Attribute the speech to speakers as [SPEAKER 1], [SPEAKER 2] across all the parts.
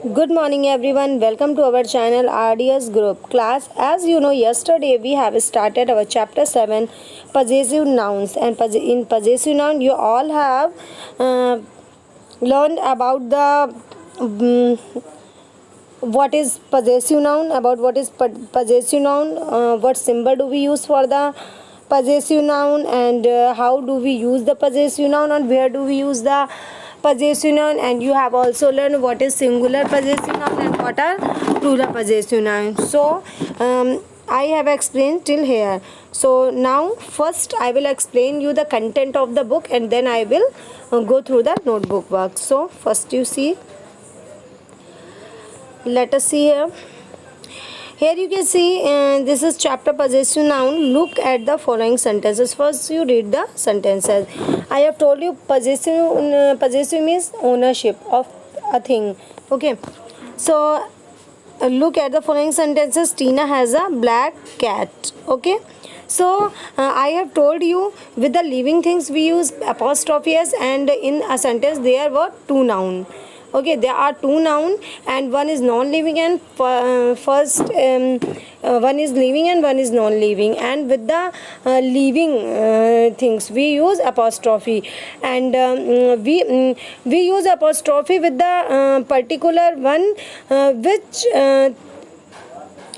[SPEAKER 1] Good morning everyone. Welcome to our channel RDS Group class. As you know, yesterday we have started our chapter 7 possessive nouns, and in possessive noun you all have learned about the what is possessive noun, about what is possessive noun, what symbol do we use for the possessive noun, and how do we use the possessive noun, and where do we use the possessive noun. And you have also learned what is singular possessive noun and what are plural possessive noun. So I have explained till here. So now first I will explain you the content of the book, and then I will go through the notebook work. So first you see, let us see here. Here you can see this is chapter possessive noun. Look at the following sentences. First you read the sentences. I have told you possessive means ownership of a thing. Okay, so look at the following sentences. Tina has a black cat. Okay, so I have told you with the living things we use apostrophe s, and in a sentence there were two noun. Okay, there are two noun and one is non-living, and first one is living and one is non-living, and with the living things we use apostrophe, and we use apostrophe with the particular one which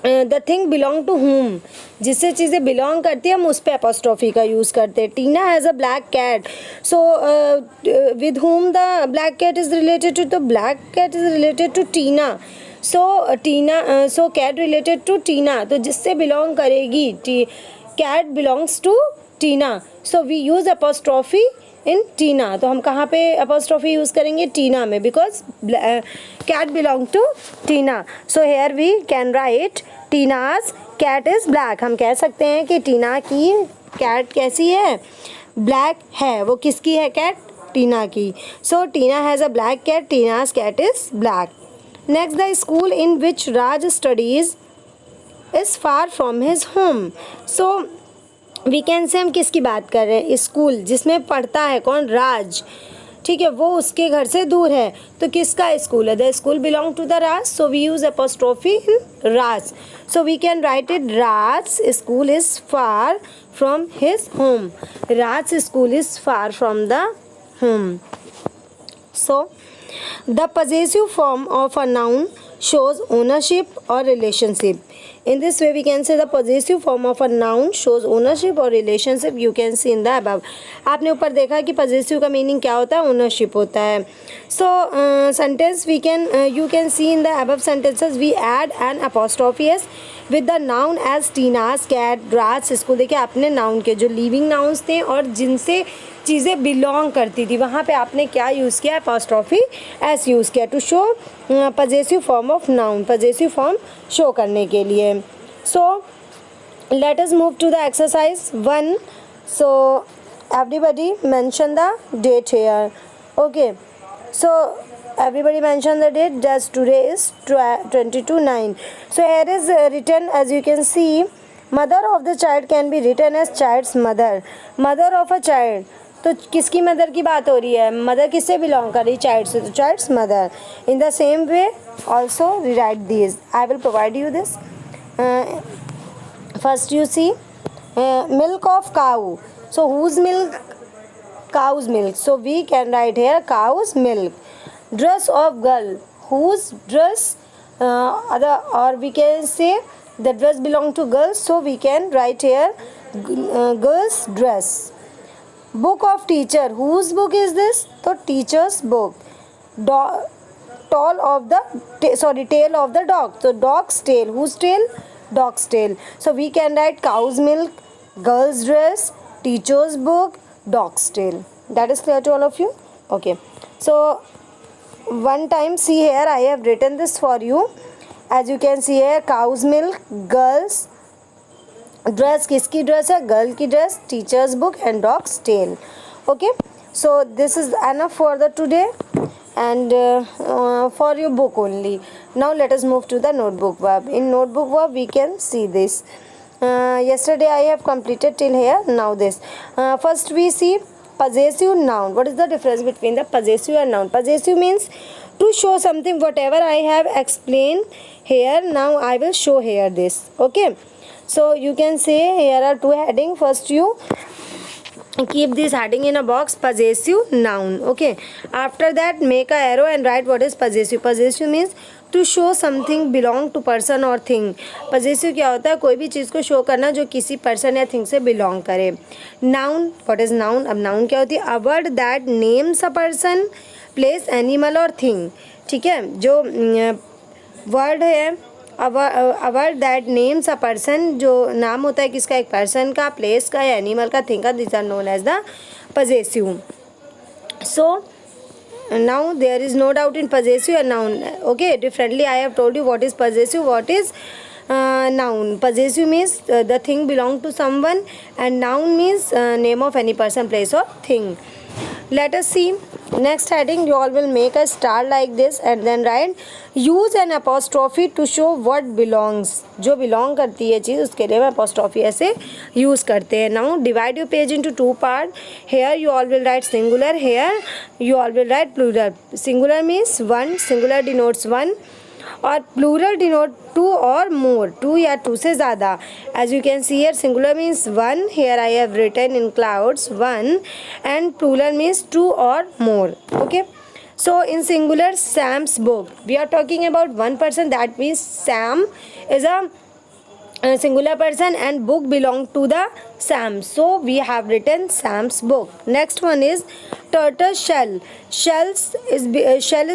[SPEAKER 1] the thing belong to whom, जिससे चीज़ें belong करती है हम उस पर apostrophe का use करते हैं. Tina has a black cat, so with whom the black cat is related to, the black cat is related to Tina. So cat related to Tina, तो जिससे बिलोंग करेगी cat belongs to Tina. So we use apostrophe in Tina. तो हम कहाँ पे apostrophe use करेंगे? Tina में, because cat belong to Tina. So here we can write Tina's cat is black. हम कह सकते हैं कि टीना की कैट कैसी है? ब्लैक है. वो किसकी है कैट? टीना की. So Tina has a black cat, Tina's cat is black. Next, the school in which Raj studies is far from his home. So we can say हम किसकी बात कर रहे हैं? स्कूल जिसमें पढ़ता है कौन? राज. ठीक है, वो उसके घर से दूर है, तो किसका स्कूल है? The school belong to the Raj, so we use apostrophe in Raj. So we can write it, Raj school is far from his home. Raj school is far from the home. So the possessive form of a noun shows ownership or relationship. In this way we can say the possessive form of a noun shows ownership or relationship. You can see in the above. आपने ऊपर देखा कि possessive का meaning क्या होता है? ownership होता है. So sentence we can you can see in the above sentences we add an apostrophe s with the noun as Tina's cat, Raj's school. देखिए आपने noun के जो living nouns थे और जिनसे चीज़ें बिलोंग करती थी वहाँ पे आपने क्या यूज़ किया? अपोस्ट्रॉफी एस यूज़ किया to show possessive form of noun, possessive form show करने के लिए. So let us move to the exercise 1. So everybody mention the date here. Okay, so everybody mention the date. Just today is 22/9. So here is written, as you can see, mother of the child can be written as child's mother. Mother of a child, तो किसकी mother की बात हो रही है? Mother किससे belong कर रही? चाइल्ड से, तो child's mother. In the same way also write this. I will provide you this. First you see milk of cow. So whose milk? Cow's milk. So we can write here cow's milk. Dress of girl, whose dress? other, or we can say the dress belong to girls, so we can write here girls dress. Book of teacher, whose book is this? So teacher's book. Tail of the dog, so dog's tail. Whose tail? Dog's tail. So we can write cow's milk, girl's dress, teacher's book, dog's tail. That is clear to all of you? Okay, so one time see here, I have written this for you. As you can see here, cow's milk, girls dress. किसकी dress है? Girl की dress, teacher's book and dog's tail. Okay, so this is enough for the today and for your book only. Now let us move to the notebook verb. In notebook verb we can see this. Yesterday I have completed till here. Now this. First we see possessive noun. What is the difference between the possessive and noun? Possessive means To show something, whatever I have explained here, now I will show here this. Okay, so you can say here are two heading. First you keep this heading in a box, possessive noun. Okay, after that make a arrow and write what is possessive. Possessive means to show something belong to person or thing. possessive क्या होता है? कोई भी चीज़ को show करना जो किसी person या thing से belong करे. noun, what is noun? अब noun क्या होती है? a word that names a person, place, animal or thing. ठीक है, जो word है a word that names a person, जो नाम होता है किसका? एक person का, place का या animal का, thing का, these are known as the possessive. So now there is no doubt in possessive and noun. Okay, differently I have told you what is possessive, what is noun. Possessive means the thing belong to someone, and noun means name of any person, place or thing. Let us see next heading. You all will make a star like this and then write use an apostrophe to show what belongs. जो belong करती है चीज़ उसके लिए हम apostrophe ऐसे use करते हैं. Now divide your page into two part. Here you all will write singular, here you all will write plural. Singular means one, singular denotes one, और प्लूरल डिनोट टू और मोर, टू या two से ज़्यादा. As you can see here singular means one, here I have written in clouds one, and plural means two और more. Okay, so in singular Sam's book, we are talking about one person, that means Sam is a singular person and book belong to the Sam, so we have written Sam's book. Next one is turtle shell. Shell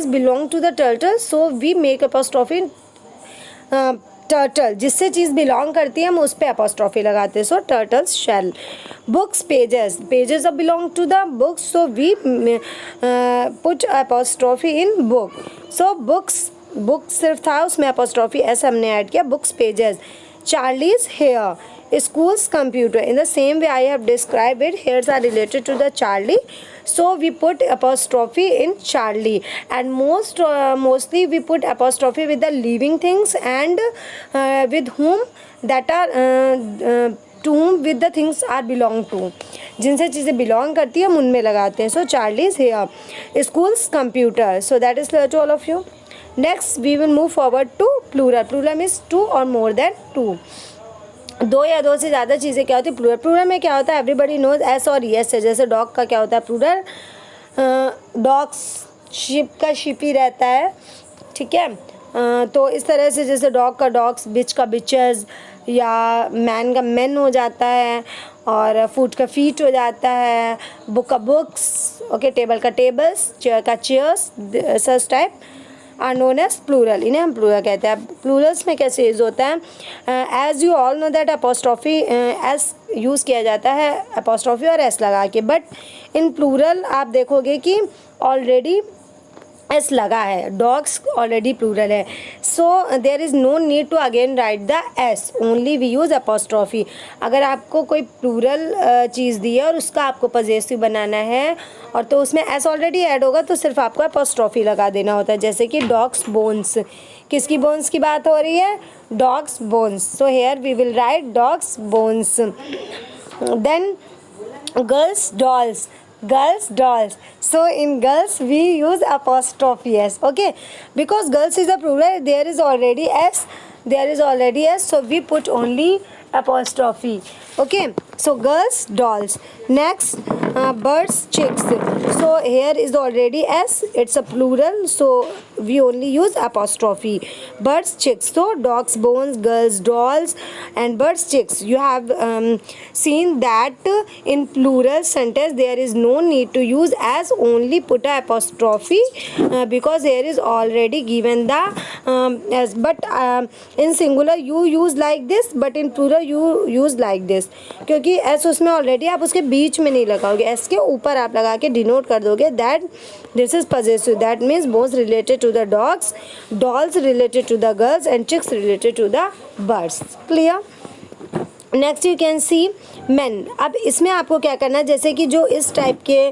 [SPEAKER 1] is belong to the turtle, so we make apostrophe in turtle. जिससे चीज़ belong करती है हम उस पर apostrophe लगाते हैं. So turtles shell. Books, pages are belong to the books, so we put apostrophe in book. So book सिर्फ था, उसमें apostrophe ऐसा हमने ऐड किया. Books, pages. Charlie's hair. School's computer. In the same way I have described it, hairs are related to the Charlie, so we put apostrophe in Charlie. And mostly we put apostrophe with the living things and with whom that are to whom with the things are belong to. जिनसे चीज़ें belong करती है हम उनमें लगाते हैं. So Charlie's hair. School's computer. So that is clear to all of you. Next we will move forward to plural. Plural means two or more than two. दो या दो से ज़्यादा चीज़ें क्या होती है? प्लूरल. प्लूरल में क्या होता है? एवरीबडी नोज एस और यस है. जैसे डॉग का क्या होता है? प्लूरल. डॉग्स, शिप का शिप ही रहता है. ठीक है, तो इस तरह से जैसे डॉग का डॉग्स, बिच का बिचर्स, या मैन का मैन हो जाता है, और फूट का फीट हो जाता है, बुक का बुक्स. ओके, टेबल का टेबल्स, चेयर का chairs, such type are known as plural. इन्हें हम प्लूरल कहते हैं. प्लूरल्स में कैसे यूज़ होता है? As you all know that apostrophe S use किया जाता है, अपॉस्ट्रॉफी और एस लगा के. बट इन प्लूरल आप देखोगे कि ऑलरेडी एस लगा है. डॉग्स ऑलरेडी प्लूरल है, so there is no need to again write the S, only we use apostrophe. अगर आपको कोई प्लूरल चीज़ दी है और उसका आपको पॉजेसिव बनाना है और तो उसमें एस ऑलरेडी ऐड होगा, तो सिर्फ आपको अपॉस्ट्रॉफी लगा देना होता है. जैसे कि डॉग्स बोन्स. किसकी बोन्स की बात हो रही है? Dogs' bones. So here we will write dogs' bones. Then girls' dolls. Girls dolls. So in girls we use apostrophe s. Okay, because girls is a plural, there is already s, so we put only apostrophe. Okay, so girls dolls. Next birds chicks. So here is already s, it's a plural, so we only use apostrophe. Birds chicks. So dogs bones, girls dolls, and birds chicks. You have seen that in plural sentence there is no need to use as, only put a apostrophe because here is already given the as. But in singular you use like this, but in plural you use like this. क्योंकि S उसमें already, आप उसके बीच में नहीं लगाओगे, S के ऊपर आप लगा के डिनोट कर दोगे that this is possessive. That means bones related to the dogs, dolls related to the girls, and chicks related to the birds. Clear? Next you can see man. अब इसमें आपको क्या करना है? जैसे कि जो इस टाइप के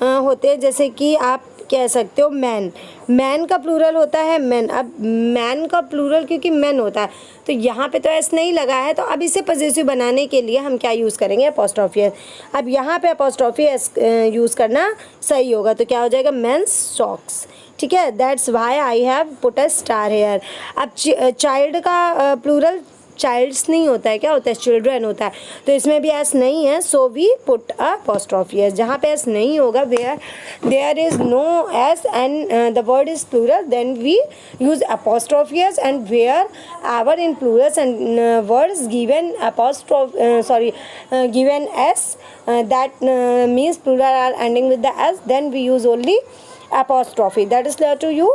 [SPEAKER 1] होते हैं, जैसे कि आप कह सकते हो मैन। मैन का प्लूरल होता है मैन। अब मैन का प्लूरल क्योंकि मैन होता है तो यहाँ पे तो एस नहीं लगा है, तो अब इसे पॉजेसिव बनाने के लिए हम क्या यूज़ करेंगे, अपॉस्ट्रॉफी एस। अब यहाँ पे अपॉस्ट्रॉफी एस यूज़ करना सही होगा, तो क्या हो जाएगा, मेंस सॉक्स। ठीक है, that's why I have put a star here. अब चाइल्ड का प्लूरल चाइल्ड्स नहीं होता है, क्या होता है, चिल्ड्रन होता है, तो इसमें भी एस नहीं है, so we put a apostrophe S. जहाँ पे एस नहीं होगा, where there is no S and the word is plural, then we use apostrophe S, and where ever in plurals and words given given s that means plural are ending with the s, then we use only apostrophe. That is clear to you,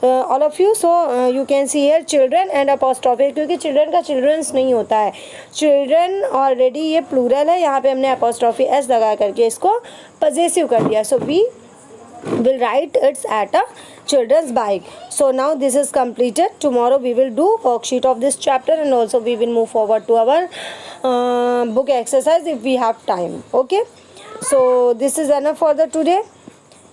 [SPEAKER 1] all of you. So you can see here children and apostrophe, क्योंकि children का children's नहीं होता है, children already ये plural है, यहाँ पे हमने apostrophe s लगा करके इसको possessive कर दिया, so we will write it's at a children's bike. So now this is completed. Tomorrow we will do worksheet of this chapter, and also we will move forward to our book exercise if we have time. Okay, so this is enough for the today,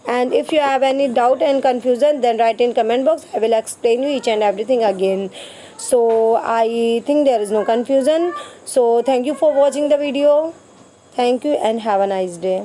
[SPEAKER 1] and if you have any doubt and confusion, then write in comment box. I will explain you each and everything again. So I think there is no confusion. So thank you for watching the video. Thank you and have a nice day.